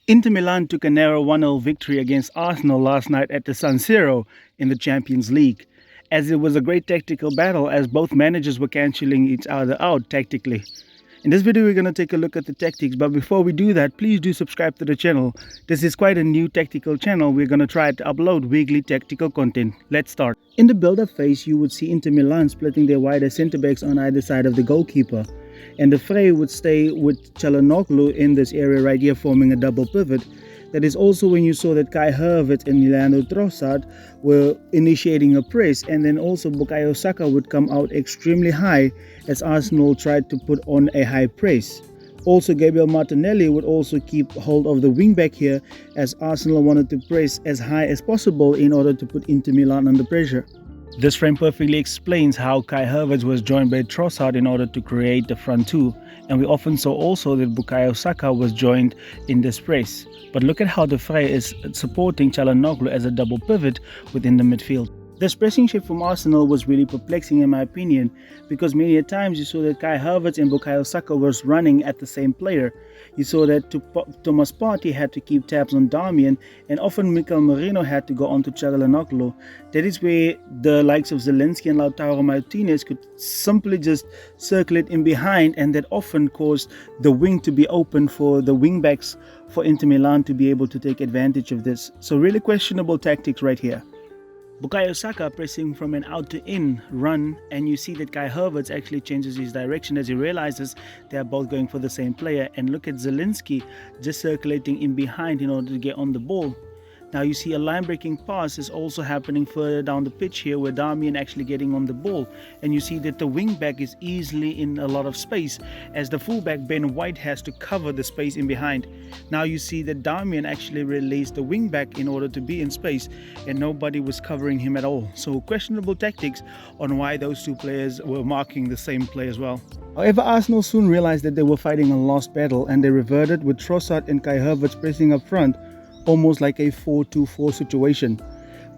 Inter Milan took a narrow 1-0 victory against Arsenal last night at the San Siro in the Champions League, as it was a great tactical battle as both managers were cancelling each other out tactically. In this video, we're going to take a look at the tactics, but before we do that, please do subscribe to the channel. This is quite a new tactical channel. We're going to try to upload weekly tactical content. Let's start. In the build-up phase, you would see Inter Milan splitting their wider centre-backs on either side of the goalkeeper. And the fray would stay with Çalhanoğlu in this area right here, forming a double pivot. That is also when you saw that Kai Havertz and Leandro Trossard were initiating a press, and then also Bukayo Saka would come out extremely high as Arsenal tried to put on a high press. Also, Gabriel Martinelli would also keep hold of the wing-back here as Arsenal wanted to press as high as possible in order to put Inter Milan under pressure. This frame perfectly explains how Kai Havertz was joined by Trossard in order to create the front two, and we often saw also that Bukayo Saka was joined in this press. But look at how the fray is supporting Çalhanoğlu as a double pivot within the midfield. This pressing shape from Arsenal was really perplexing in my opinion, because many a times you saw that Kai Havertz and Bukayo Saka was running at the same player. You saw that Thomas Partey had to keep tabs on Darmian, and often Mikel Merino had to go on to Çalhanoğlu. That is where the likes of Zelensky and Lautaro Martinez could simply just circulate in behind, and that often caused the wing to be open for the wing backs for Inter Milan to be able to take advantage of this. So really questionable tactics right here. Bukayo Saka pressing from an out-to-in run, and you see that Kai Havertz actually changes his direction as he realizes they are both going for the same player. And look at Zelensky just circulating in behind in order to get on the ball. Now you see a line-breaking pass is also happening further down the pitch here, where Darmian actually getting on the ball, and you see that the wing-back is easily in a lot of space as the fullback Ben White has to cover the space in behind. Now you see that Darmian actually released the wing-back in order to be in space, and nobody was covering him at all. So questionable tactics on why those two players were marking the same play as well. However, Arsenal soon realized that they were fighting a lost battle, and they reverted with Trossard and Kai Havertz pressing up front, almost like a 4-2-4 situation.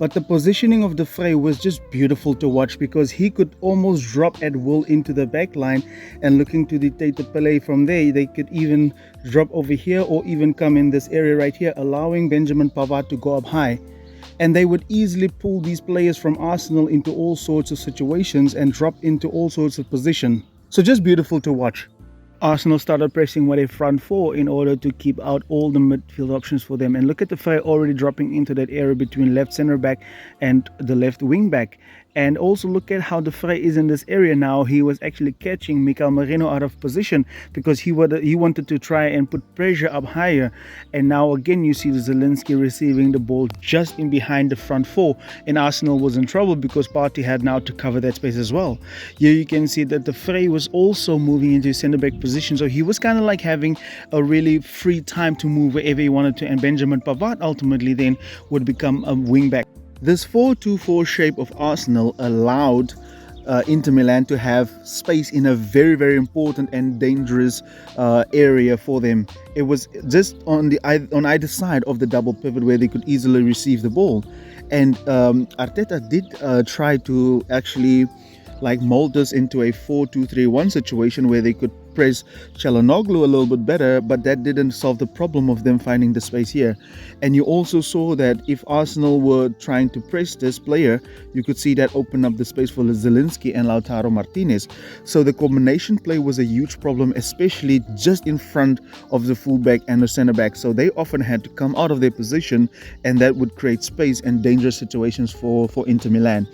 But the positioning of the fray was just beautiful to watch, because he could almost drop at will into the back line, and looking to dictate the play from there. They could even drop over here or even come in this area right here, allowing Benjamin Pavard to go up high. And they would easily pull these players from Arsenal into all sorts of situations and drop into all sorts of position. So just beautiful to watch. Arsenal started pressing with a front four in order to keep out all the midfield options for them. And look at the fray already dropping into that area between left centre back and the left wing back. And also look at how the fray is in this area now. He was actually catching Mikel Merino out of position because he wanted to try and put pressure up higher. And now again you see Zelensky receiving the ball just in behind the front four, and Arsenal was in trouble because Partey had now to cover that space as well. Here you can see that the fray was also moving into centre back position, so he was kind of like having a really free time to move wherever he wanted to, and Benjamin Pavard ultimately then would become a wing back. This 4-2-4 shape of Arsenal allowed Inter Milan to have space in a very, very important and dangerous area for them. It was just on either side of the double pivot where they could easily receive the ball. And Arteta did try to actually mold this into a 4-2-3-1 situation where they could press Çalhanoğlu a little bit better, but that didn't solve the problem of them finding the space here. And you also saw that if Arsenal were trying to press this player, you could see that open up the space for Zelensky and Lautaro Martinez. So the combination play was a huge problem, especially just in front of the fullback and the centre back. So they often had to come out of their position, and that would create space and dangerous situations for Inter Milan.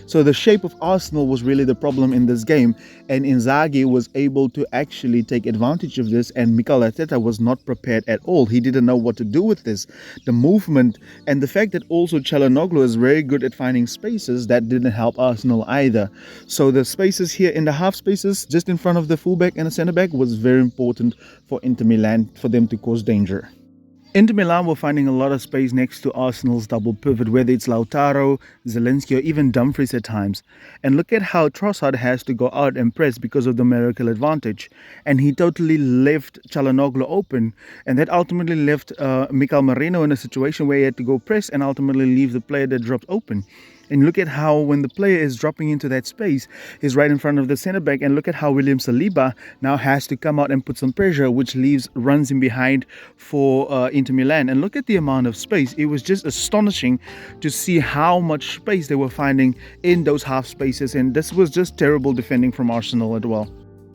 So the shape of Arsenal was really the problem in this game, and Inzaghi was able to actually take advantage of this, and Mikel Arteta was not prepared at all. He didn't know what to do with this. The movement and the fact that also Çalhanoğlu is very good at finding spaces, that didn't help Arsenal either. So the spaces here in the half spaces just in front of the fullback and the centre back was very important for Inter Milan, for them to cause danger. Inter Milan were finding a lot of space next to Arsenal's double pivot, whether it's Lautaro, Zelensky or even Dumfries at times. And look at how Trossard has to go out and press because of the numerical advantage. And he totally left Çalhanoğlu open, and that ultimately left Mikel Merino in a situation where he had to go press and ultimately leave the player that dropped open. And look at how when the player is dropping into that space, he's right in front of the centre back. And look at how William Saliba now has to come out and put some pressure, which leaves runs in behind for Inter Milan. And look at the amount of space. It was just astonishing to see how much space they were finding in those half spaces. And this was just terrible defending from Arsenal as well.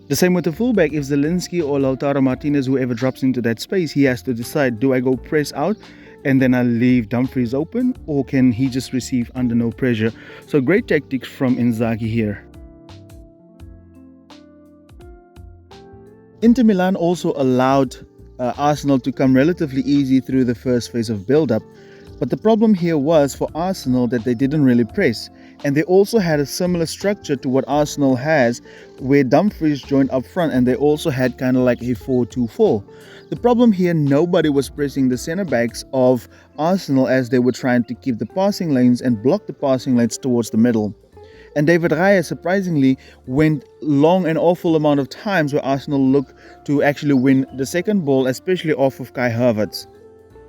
The same with the fullback. If Zelensky or Lautaro Martinez, whoever drops into that space, he has to decide, do I go press out and then I leave Dumfries open, or can he just receive under no pressure? So great tactics from Inzaghi here. Inter Milan also allowed Arsenal to come relatively easy through the first phase of build-up. But the problem here was for Arsenal that they didn't really press. And they also had a similar structure to what Arsenal has, where Dumfries joined up front, and they also had kind of like a 4-2-4. The problem here, nobody was pressing the centre backs of Arsenal as they were trying to keep the passing lanes and block the passing lanes towards the middle. And David Raya surprisingly went long an awful amount of times where Arsenal looked to actually win the second ball, especially off of Kai Havertz.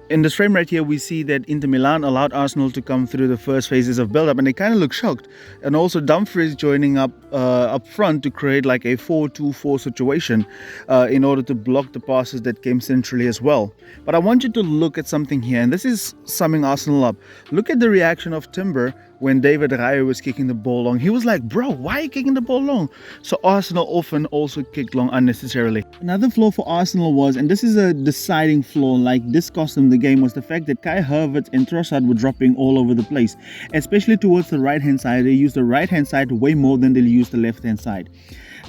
In this frame right here, we see that Inter Milan allowed Arsenal to come through the first phases of build-up, and they kind of look shocked. And also Dumfries joining up front to create like a 4-2-4 situation in order to block the passes that came centrally as well. But I want you to look at something here, and this is summing Arsenal up. Look at the reaction of Timber when David Raya was kicking the ball long. He was like, bro, why are you kicking the ball long? So Arsenal often also kicked long unnecessarily. Another flaw for Arsenal was, and this is a deciding flaw, like this cost them the game, was the fact that Kai Havertz and Trossard were dropping all over the place, especially towards the right hand side. They used the right hand side way more than they used the left hand side.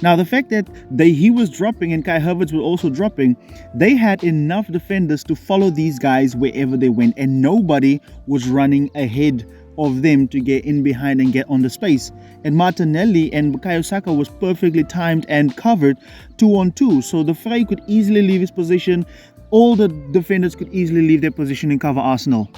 Now, the fact that he was dropping and Kai Havertz was also dropping, they had enough defenders to follow these guys wherever they went, and nobody was running ahead of them to get in behind and get on the space. And Martinelli and Bukayo Saka was perfectly timed and covered 2-on-2, so the Frey could easily leave his position. All the defenders could easily leave their position and cover Arsenal.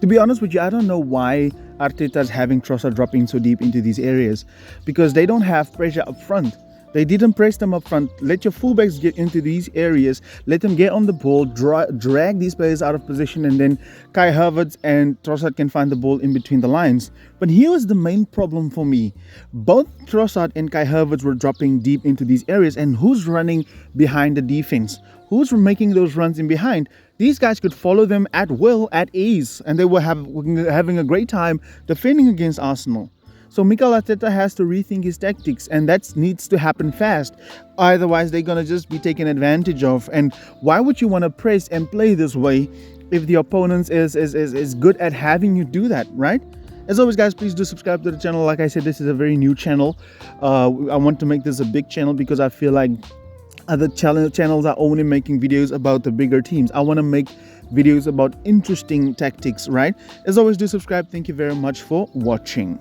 To be honest with you, I don't know why Arteta is having Trossard dropping so deep into these areas, because they don't have pressure up front. They didn't press them up front. Let your fullbacks get into these areas. Let them get on the ball, drag these players out of position, and then Kai Havertz and Trossard can find the ball in between the lines. But here was the main problem for me. Both Trossard and Kai Havertz were dropping deep into these areas, and who's running behind the defense? Who's making those runs in behind? These guys could follow them at will, at ease, and they were having a great time defending against Arsenal. So Mikel Arteta has to rethink his tactics, and that needs to happen fast. Otherwise, they're going to just be taken advantage of. And why would you want to press and play this way if the opponent is good at having you do that, right? As always, guys, please do subscribe to the channel. Like I said, this is a very new channel. I want to make this a big channel because I feel like other channels are only making videos about the bigger teams. I want to make videos about interesting tactics, right? As always, do subscribe. Thank you very much for watching.